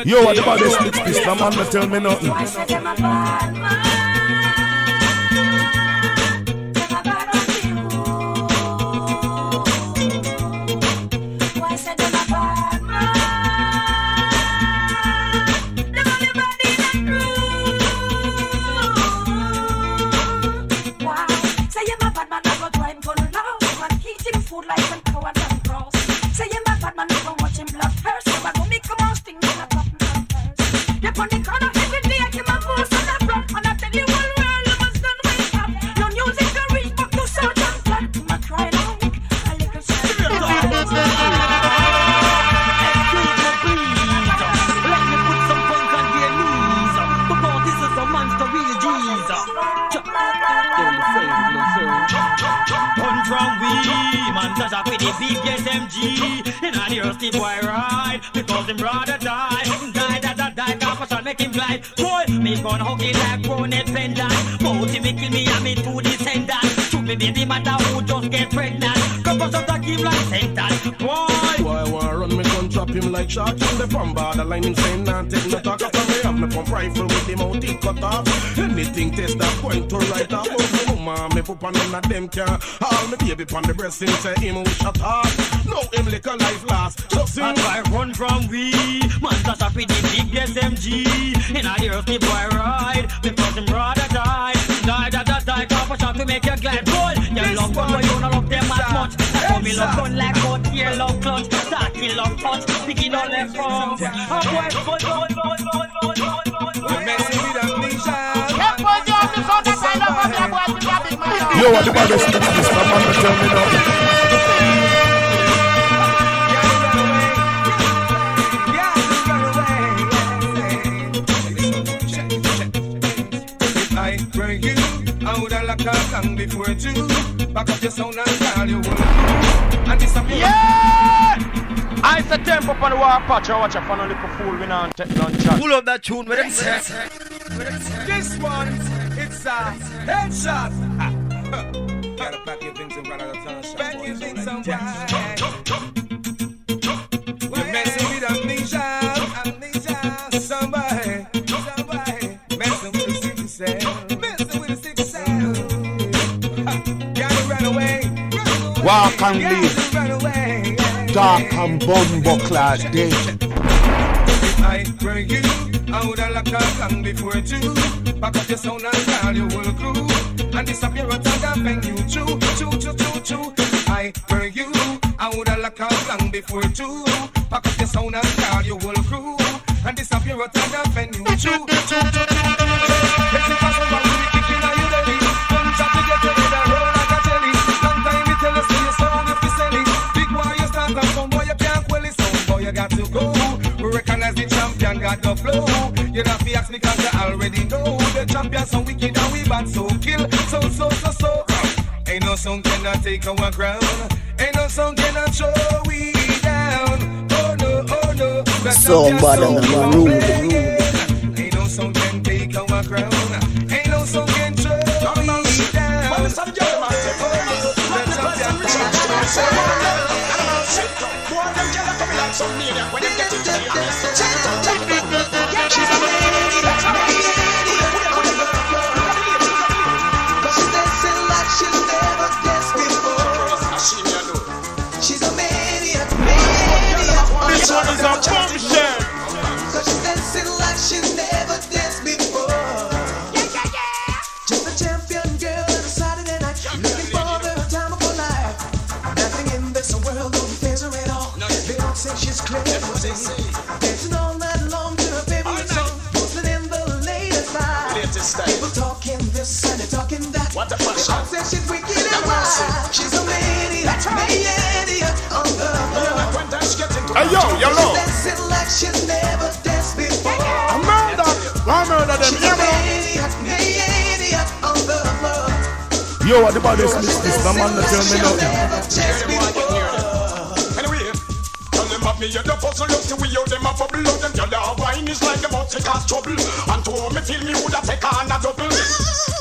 Yo, what about this mix? This no man to tell me nothing. Shot in the from borderline insane. Not take no talk after me. Have me pump rifle with the mouth in cut off. Anything test that point to right off. But no man me put on none of them can. All me baby pon the breast and say him we shut off. No him lick a life last. So soon as I run from we man that's up with the big SMG. In a years the boy ride because him rather die. Die copper shot to make you glad. Boy, you love one but you don't love them as much. That's how me love gun like out here love clutch. Starky love touch. Picking all left from. Yo, what about this? This man to tell me now. If I were you, I would have locked a song before two. Back up your sound and call you one. And disappear. Yeah! I say tempo on the war patch. I watch a fan of little fool we now take none chat. Pull up that tune with them set. This one, it's a headshot. Gotta pack your things and run out of town. Pack your things and run. You're messing with amnesia. Somebody. Messing with the 60 cell. Messing with the 60 cell. Gotta run away. Walk and leave. Run away. Dark and bumbo clad day. If I were you, I would have locked a song before two. Back up your sound and call your whole crew. And disappear at a venue. Choo. If I were you, I would have locked a song before two. Back up your sound and call your whole crew. And disappear at a venue. Choo. Let's see pass over with the kick in your belly. Come chat to get your head and roll like a jelly. Long time me tell us your sound if you sell it. Big boy you stand up, some boy you can't quell it. Some boy you got to go. We recognize the champion got the flow. You don't have to ask me cause you already know. The champion so wicked and we bad so kill. So ain't no song cannot take our ground. Ain't no song cannot show we down. Oh no. Somebody on the room. Ain't no song can take our ground. Ain't no song can show we down. She's a maniac. This one is a bombshell. Cause she's dancing like she's never danced before. Just a champion girl on a Saturday night, looking for the time of her life. Nothing in this world don't phase her at all. They don't say she's crazy. Dancing all night long to her favorite song, posting in the latest style. People talking this and they talking that. What the fuck? They all say she's wicked and wild. She's a maniac on the floor. Hey yo, she's dancing like she's never danced before. I murder them. She's a maniac on the floor. Yo, what the baddest mistress? The man that tell me nothing. Anyway, tell them about me, you're the puzzle. You see, we out them a bubble. Out them, your love wine is like the mouth, it cause trouble. And to me, feel me would have take on a double.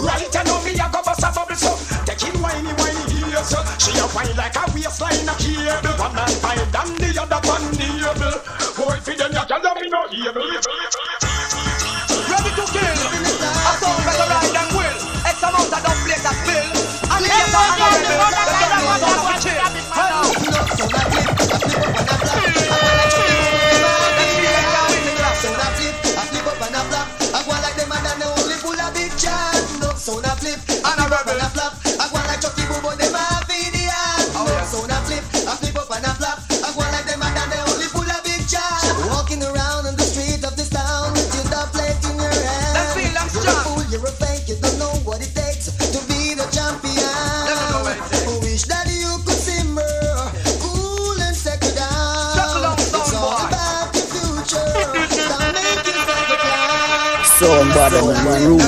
Right, I know me, I go bust a bubble, so taking whiny here, so she a wine like a waistline, a cable. One man find and the other one the able. Boy, for them, you tell them me no able. Ready to kill. A song better ride than will. X amount of dubplate a spill. And the other one a rebel. The other one a chill. So na flip, and a rebel, and a flap. I go like Chucky Bobo, them a video. So na flip, I flip up and a flap. I go like them and they only full of big chat. Walking around on the street of this town with your dubplate in your hand. Let's feel I'm strong. You're a fool, you're a fake, you don't know what it takes to be the champion. I wish that you could simmer, cool and settle down. It's all about the future. Stop making the plan. So bad on my room.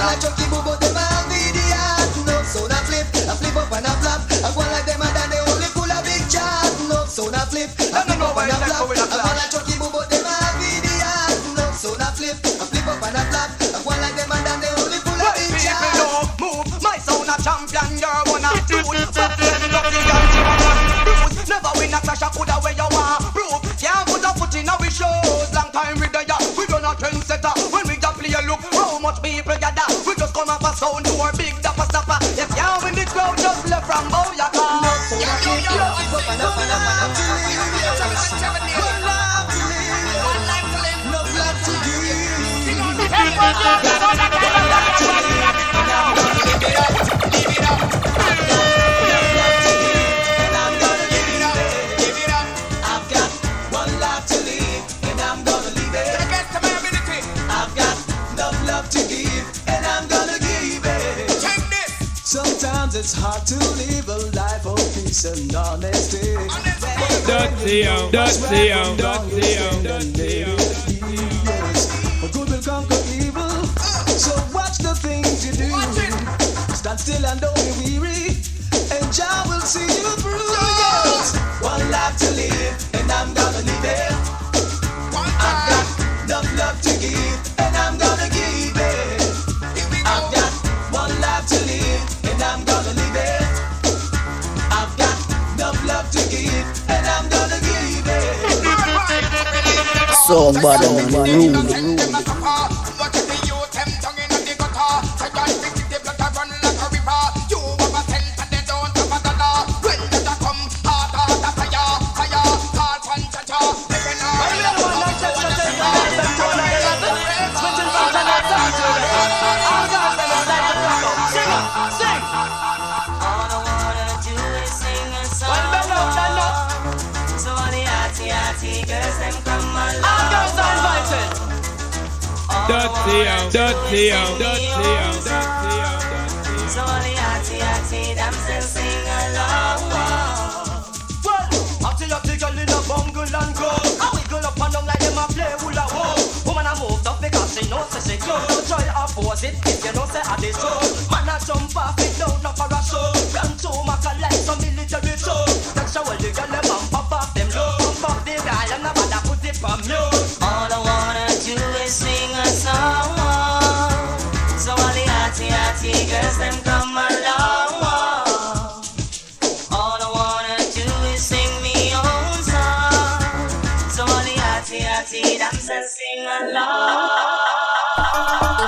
I chucky bobo them all video. No, so na flip, I flip up and I flap. I go like them and they only full of big chat. No, so na flip, I flip up and I flap. I go like chucky bobo them all video. No, so na flip, I flip up and I flap. I go like them and they only full of big chat. People don't move, my sound a champion. You're one of two, but them lucky and you are one. Bruce, never win a clash, I coulda where you want. Proof, can't put a foot in our shows. Long time with the we run a trendsetter. When we just play a look, how much people gather. Come up a sound to our big dapper stopper. If you're in the crowd, just left from Boyaka. I've got one life to live, and I'm gonna live it. I've got love to give. Sometimes it's hard to live a life of peace and honesty. For good will conquer evil. So watch the things you do. Stand still and don't be weary, and Jah will see you through. Yes. One life to live, and I'm gonna live it. I've got enough love to give, and I'm gonna give it. I've got one life to live, and I'm gonna live it. I've got enough love to give, and I'm gonna give it. So bad on my room. Dirty. So all the arty, them still sing along. Well, arty girl in a bungle and go. I wiggle up and down like them a play hula hoop. Woman a move up because she knows she close. Don't try opposite if you know say I this so. Man a jump off it down no parachute. Run to Maca like some military show. That's how all the girl them pop off them low. Pump up the guy and nobody put it from you. All I wanna do is sing a song. So all the arty girls them come along. All I wanna do is sing me own song. So all the arty dancers sing along.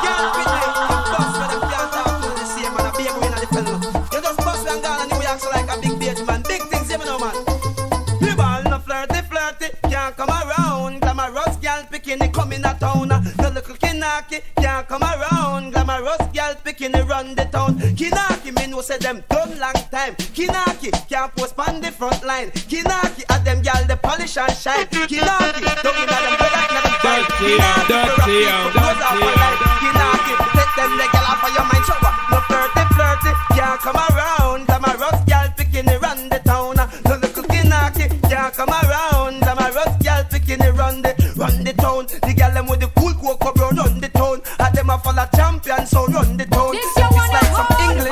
Can't fit it, you bust when them can't talk to the same man. A big win on the fellow. You just bust and gone and you act like a big bitch man. Big things, you know man. You ball no flirty, can't come around. Glamorous girl bikini coming a town. The little kinaki can't come around. Glamorous girl bikini run the town. Kinaki me know say them done long time. Kinaki can't post on the front line. Kinaki at them girl the polish and shine. Kinaki don't in them better than them fine. Kinaki take them the girl off of your mind. So what? No flirty can't come around. Glamorous girl bikini run the town. The little kinaki can't come around. Glamorous girl bikini run the town. The girl them with the cool Cobra run the town. At them a follow champion so run the town. It's like some English.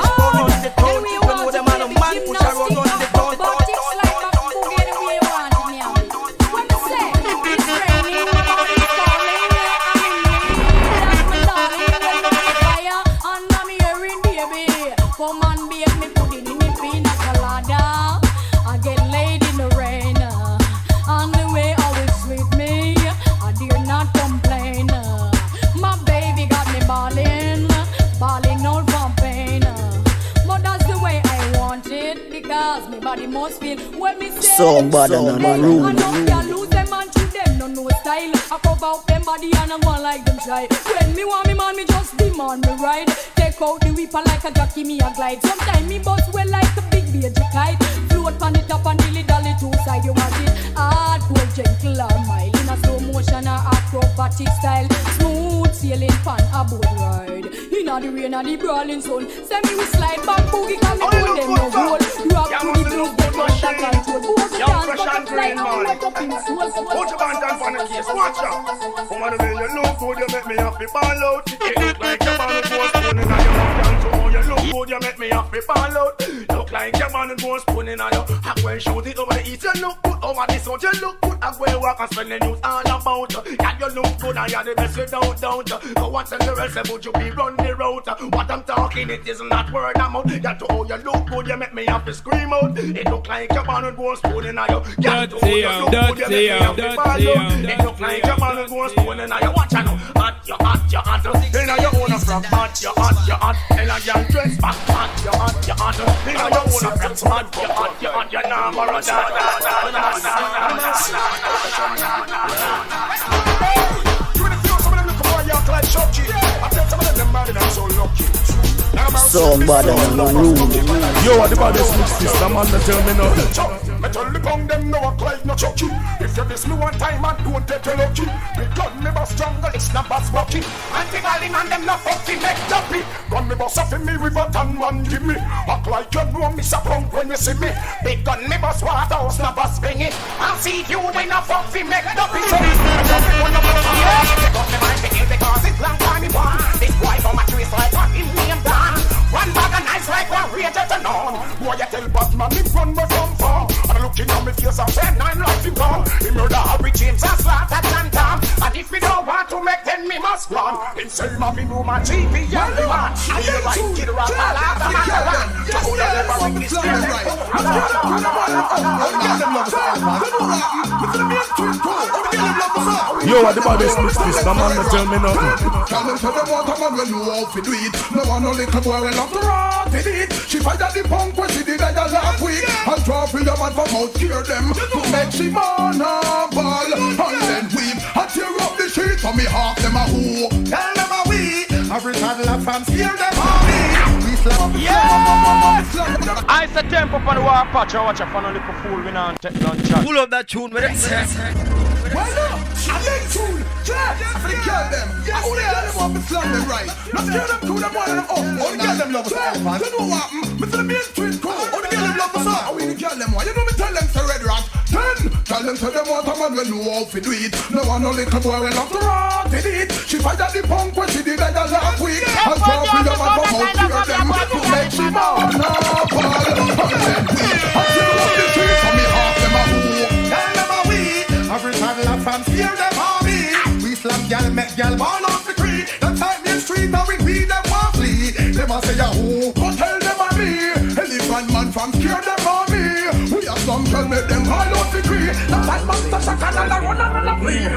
because me body must feel when me say Somebody on the room. I know can't lose them and to them no style. I cover up them body and I want like them try. When me want me man, me just demand me ride. Take out the whipper like a jockey, me a glide. Sometimes me bust well like a big baby kite. Float pan it up and dilly dally two side. You want it hardcore, gentle or mild. In a slow motion or acrobatic style. Smooth sailing pan a boat ride. In a the rain and the brawling sun. Send me we slide back boogie can me hold them no goal. Drop to the blues, get out that control. Both the dance butterfly and wet up in soul. Buju Banton for the case, watch out. Woman, the way you look good, you make me happy ball out. You look like your man who goes spoon in your mouth. So you look good, you make me happy ball out. Look like your man who goes spoon in your mouth. I go and shout it over the east, you look good. Over the south, you look good. I go and walk and spend the news all about. Yeah, you look good and you're the best you don't. Go and tell the rest about you be run the road. What I'm talking, it is not word of mouth. Yeah, to how you look good, you make me happy scream out. It look like your man who goes spoon in your mouth. Yeah, to how you look good, you make me happy ball out. It look like your man who goes spoon in your watch out. Hot, you hot, you hot. In your own front, hot, you hot, you hot. In a young dress back, hot, you hot, you hot. In your own front, hot, you hot, you hot. Your number of like Chucky. I tell some of them married and so lucky. Somebody on the room. Yo, what the baddest mix this? The man that tell me nothing. Me tell the pong them no act like no Chucky. If you miss me one time and don't take you lucky. Me gun me boss jungle, it's not boss bucky. Anti-galling and them no fucking make dumpy. Gun me boss off in me river and one give me. Act like you know me so punk when you see me. Big gun me boss water house no boss bring it. I'll see you when no fuck fi make dumpy. So this because it's long time me born. This boy from my trees like what him name done. One bag of nice like one rage at the norm. Boy you tell Batman him run me from far. And looking on me face and say 9 life him gone. He murder Harry James and slaughter John Tom. And if we don't want to make then me must run. In same of me know my TV and the man. I hear like kid rap a lot of man around. So who you never ring this game right. Yo, what the baddest mix this? The man that tell me nothing. Tell them to them what a man when you out to do it. No one only come boy when after all did it. She fight at the punk when she did that last week. And drop in the man from out cure them. To make she man a ball. And then weep and tear up the sheet. For me half them a who. Tell them a we. Every time laugh and steer them on me. We slap. Yes! I said tempo for the war patch. I watch a fun little fool. We not take none chat. Pull up that tune with it. Well, no, I make tune. Yeah, I finna kill them. I only get them up and slam them right. Not kill them, cool them, one of them up. Only get them love us all, man. You know what? Me finna be in twin cool. Only get them love us all. I only get them one. You know me tell them to red rat. Then, tell them to them what a man when you out to do it. No one only come boy when after all did it. She fight at the punk when she did that last week. And drop in the man from out cure them. To make she man a ball. And then weep. And tear up the street for me half them a who. Tell them a we. Every time laugh and fear them on me. We slam gal, make gal ball off the tree. The time in street now we beat them off flee. Them a say a who, but tell them a me. Elephant man from scare them on me. We have some girl make them all off the tree. The bad man to shock and a run and a flee.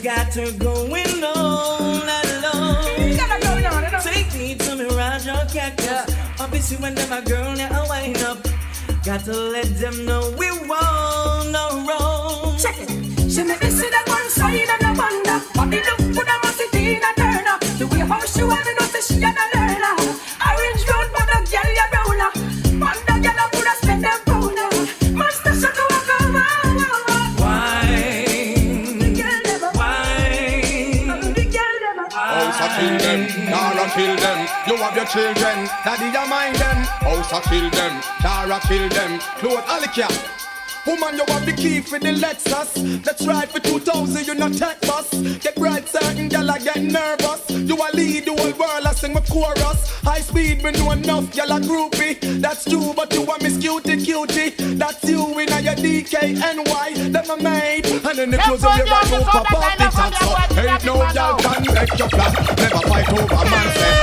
Got her going on and on. Take me to Mirage or Cactus. Obviously when them a girl now wind up. Got to let them know we won't no wrong. Check it. She make me see that one side and I wonder. Body look good and must see in a turn up. The way how she want me know say she and a learner. Orange road but the girl ya brown up. Man the girl a put a spend them pound up. Master shaka waka wow wow. Why? Kill them, Dara kill them. You have your children, daddy you mind them. House kill them, Dara kill them. Clothes Alicia. Woman, you have the key for the Lexus. Let's ride for 2000, you not tech bus. Get bright, certain gal I get nervous. You a lead the whole world, I sing with chorus. High speed, we know enough, gal a groupie. That's you, but you a miss cutie. That's you in your DKNY. Them a made, and then the clothes of your right go pop off the top. So ain't no gal can make your flat. Never fight over man set.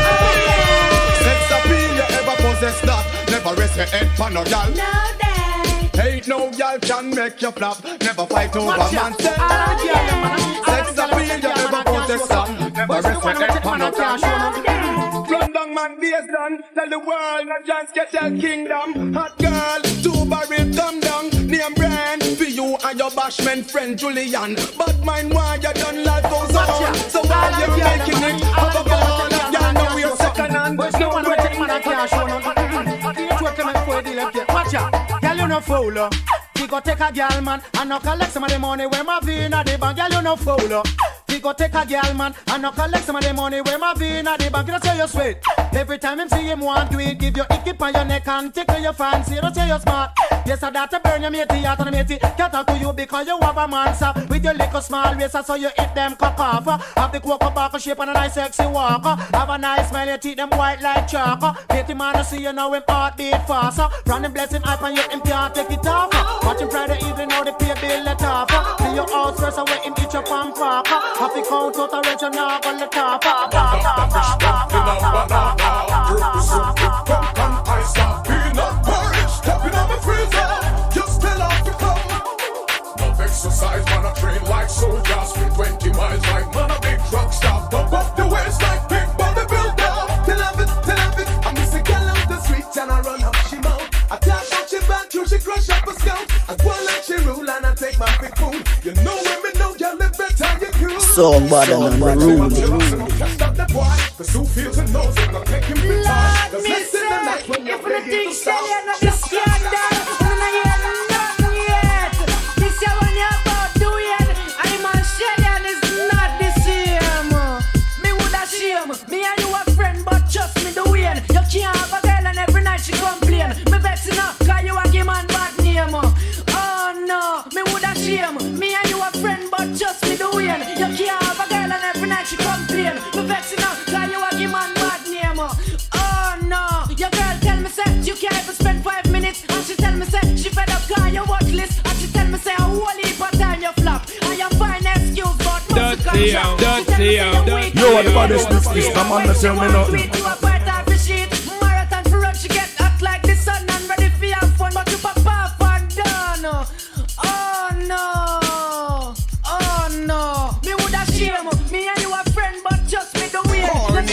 Sex appeal, you ever possess that. Never rest your head for no gal. Ain't no gal can make you flop. Never fight over man set. Sex appeal, you ever possess that. Never rest your head for no gal. Run down man, days done. Tell the world, not just get your kingdom. Hot girl, 2 barrel thumb down. Name brand for you and your Bashment friend Julian. But mine why you done life goes on. So while you're making it, have a ball. Y'all know we're second hand. But no one will take man, I can't show no. Watch out, girl, you no fool. We go take a girl, man, and no collect some of the money where my vina the bank. Girl, you no fool. We go take a girl, man, and no collect some of the money where my vina the bank. Don't say you're sweet. Every time him see him want to it, give your icky on your neck and tickle your fancy. Don't say you're smart. Yes, I that to burn your matey out on the matey. Can't talk to you because you have a man, sir. With your little small waist, so you hit them cock off. Have the cocoa bark shape and a nice sexy walker. Have a nice smile, your teeth them white like chalk. Matey man, I see you now him heartbeat faster. From the blessing hype and yet him can't take it off. Watching Friday evening, now the pay bill let off. See your house first, away him eat your palm park. Have to count out a rich and now on the top. Stepping on the freezer, just tell off to come. No exercise, man, I train like soldiers. With 20 miles, like man, a big truck stop. Pump up the waist like big bodybuilder. Tell it, I miss a girl on the street and I run up she mouth. I tap out she back till she crush up a scout. I go like she rule and I take my big food. You know when me know you live better, you cool. Somebody on the room. Stop that boy, cause who feels and knows it, not make him be tired. Cause listen the night when you're ready to stop. Me and you a friend, but just me the win. You can't have a girl and every night she complain. Me vexing up, cause you a give man bad name. Oh no, your girl tell me say you can't even spend 5 minutes. And she tell me say she fed up cause you watch list. And she tell me say a whole heap of time you flop. And you find excuse but must dirty. You are the baddest this come on, tell me nothing. Marathon for run, she get hot like the sun and ready for your fun. But you pop off and done. Oh no, me woulda shame. Me and you a friend, but just me the way. And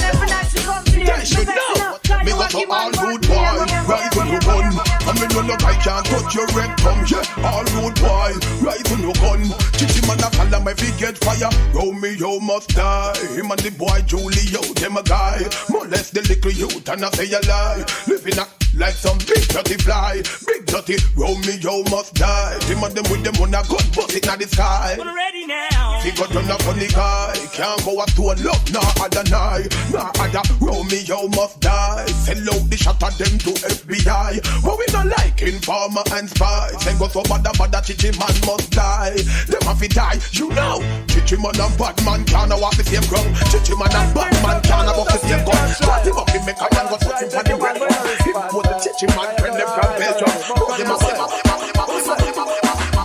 every night she complain. They should know. Me got a all good boy, right when you run. I mean when the guy can't touch your red tongue. Yeah, all good boy, right when you gun. Chichi man a call him if he get fire. Romeo must die. Him and the boy Julio, them a guy. Molest the little youth and I say a lie. Living a like some big dirty fly. Big dirty Romeo must die. Him and them with them on a gun, bust it in the sky. We're ready now. He got on a funny guy. Can't go up to a love, nah other night. Nah other Romeo must die. Sell out the shot of them to FBI. But we not like informer and spy. Say go so bad Chichi man must die. Them have to die, you know. Chichi man and bad man can't walk the same ground. Chichi man and bad man can't walk the same gun. Shot him up, he make a man go touch him for the red one. Him put the Chichi man friend them from Belgium.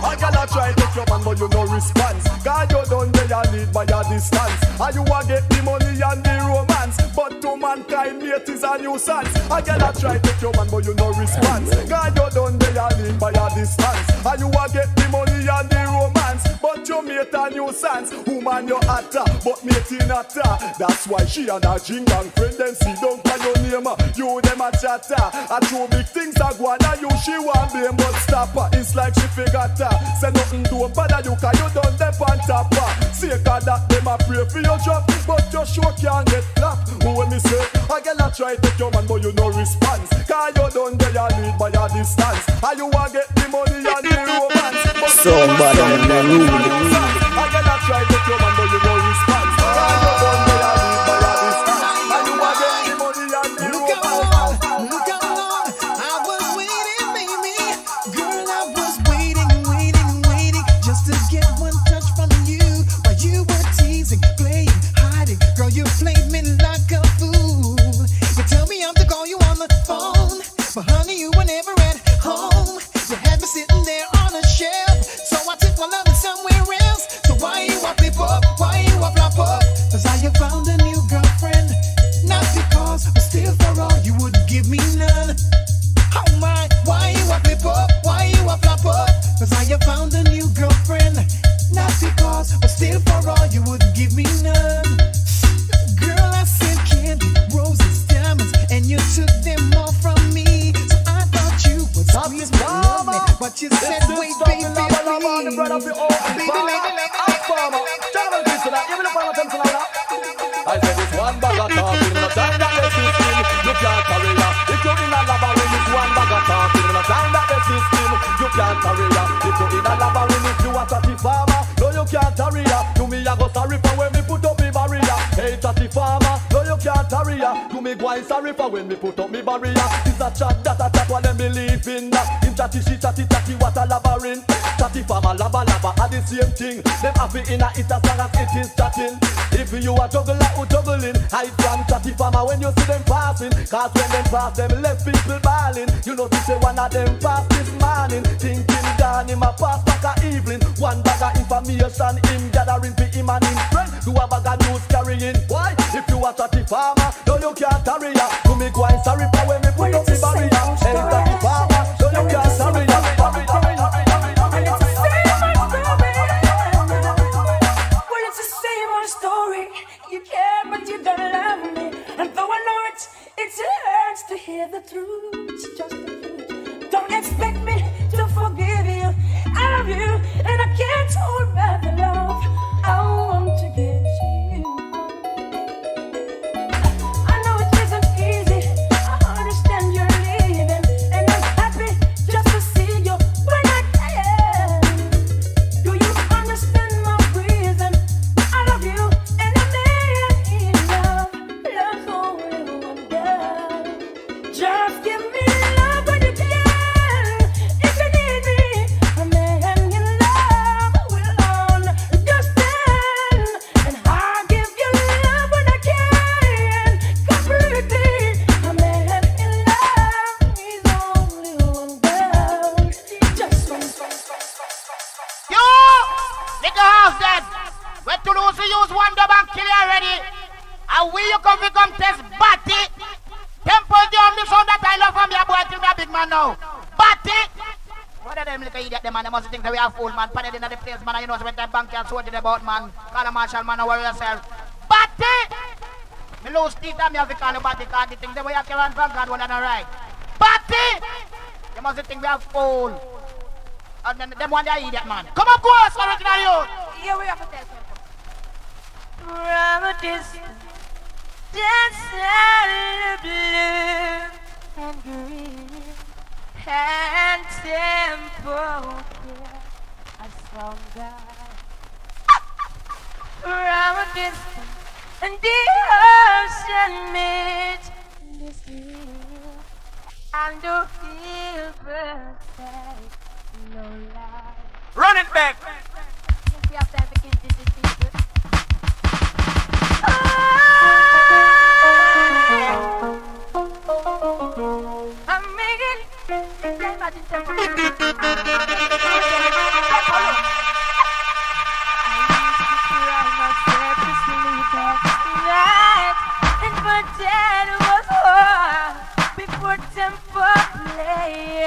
I gotta try to your man but you no response. God you done there you lead by your distance. And you a get the money and the romance. But to mankind mate is a nuisance. I gotta try to your man but you no response. God you done there you lead by your distance. And you a get the money and the romance. But you mate a nuisance. Woman you atta but mate in atta. That's why she and her jingang friend them sit down by your name. You them a chatter. And two big things are going on you she want blame but stop her. It's like she forgot her. Say nothing to bother you cause you done them on top her. Say cause that them a pray for your job. But your show can't get clapped. When me say I gotta try to your man but you no response. Cause you done there you lead by your distance. And you a get the money and the romance. Somebody on the room. I gotta try to your man but you no response. Cause you done there you lead by your distance. And you a get the money and the romance. Look how long I was waiting, baby. Girl, I've career. Do me go sorry for when me put up me barrier. It's a chat that a chat what them believe in. In chatty she chatty chatty what a labyrinth. Chatty farmer lava lava are the same thing. Them happy in a it as long as it is chatting. If you a juggler who juggling, I from chatty farmer when you see them passing. Cause when them pass them left people balling. You know to say one of them pass this morning. Thinking down him a pass back a evening. One bag of information him gathering for him and him friend. Do a bag of news carrying. Why? If you a chatty farmer, no you can't carry ya. Do me go and sorry for when me put up the barrier. Hey chatty farmer, no you can't carry ya. Well, it's the same old story. You care, but you don't love me. And though I know it hurts to hear the truth. It's just the truth. Don't expect me to forgive you. I love you, and I can't hold back the love I want to give to you. I know it isn't easy. I understand you're leaving, and I'm happy just to see you when I can. Do you understand my reason? I love you, and I'm in love. Love's only one girl. Just give me love when you can. If you need me, a man in love will understand. And I'll give you love when I can. Completely, a man in love is only one girl. Just one. Yo! Nigga house dead. Where to lose to use one dub and kill you already. And we you come test Batty. Temple down the sound that I love from your boy till me a big man now. Batty! What are them little idiot them man? They must think that we are fool man. Put it in the place man. You know some time bank and sort it about man. Call a marshal man and worry yourself. Batty! Me lose teeth and me have to call a Batty card. The things that we have to run from God one and right. Batty! You must think we are fool. And then them one they idiot man. Come on, go us original you. Here we have to tell you. From a distance, dance out of blue and green and tempo, yeah, a song guy. From a distance, and the ocean meets this hill, and the field birds no lie. Run it back. We have time to get this people. I'm making imagine tempo. I used to cry myself to sleep at night, and my dad was hard before tempo play.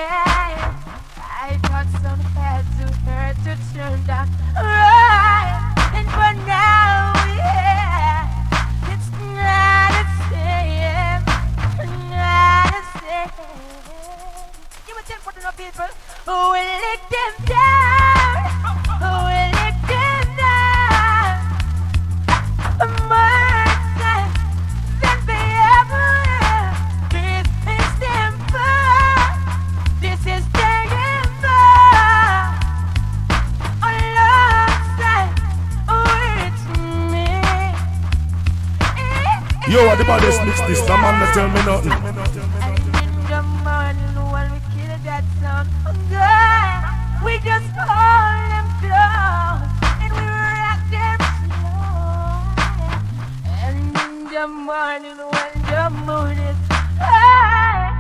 I thought some had to hurt to turn down right, and for now, yeah, it's not the same, not the same. You will tell for the people who will let them down, who will let them down, more time than they ever have. This is simple, this is Yo, what the baddest mix this? The man that tell me nothing. And in the morning when we kill that sound, God, we just hold them close and we rock them slow. And in the morning when the moon is high,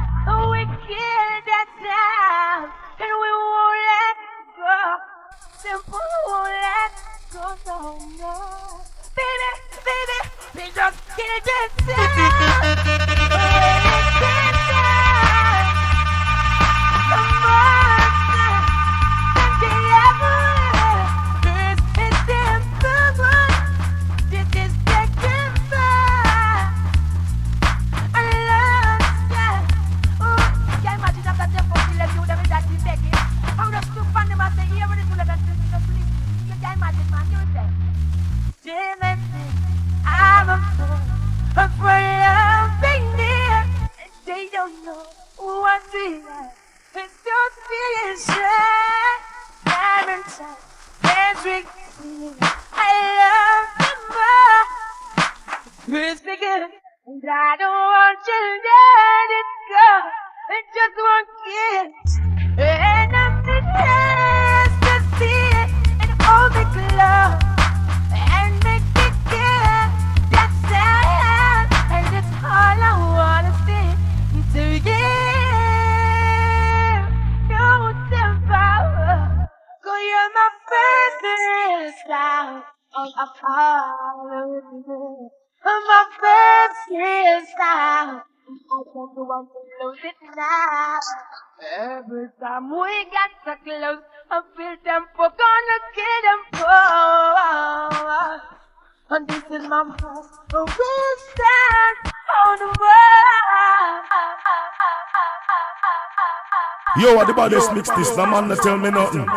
we kill that sound and we won't let go. Simple won't let go, no. Baby, baby, we just kill that sound. That sound. The more time than they ever have. This is simple. This is taking fire. A long time. Oh, can't imagine after them for killing you, them is that you take it. How the soup and them as they hear when it's all about this. You can't imagine, man, you say. I'm a fool for loving near, and they don't know what we like. It's just feeling shy. Diamond time, every I love them more. It's bigger. And I don't want you to let it go. It's just one kiss. And I'm the chance to see it and hold it close. And make it clear that's sad. And it's all I wanna see. To give no temper. Cause you're my favorite style of Apollo. My favorite style. I don't want to lose it now. Every time we get so close, I feel tempo gonna kill them poor. And this is my first stand on the world. Yo, what the baddest mix this? The man that tell me nothing.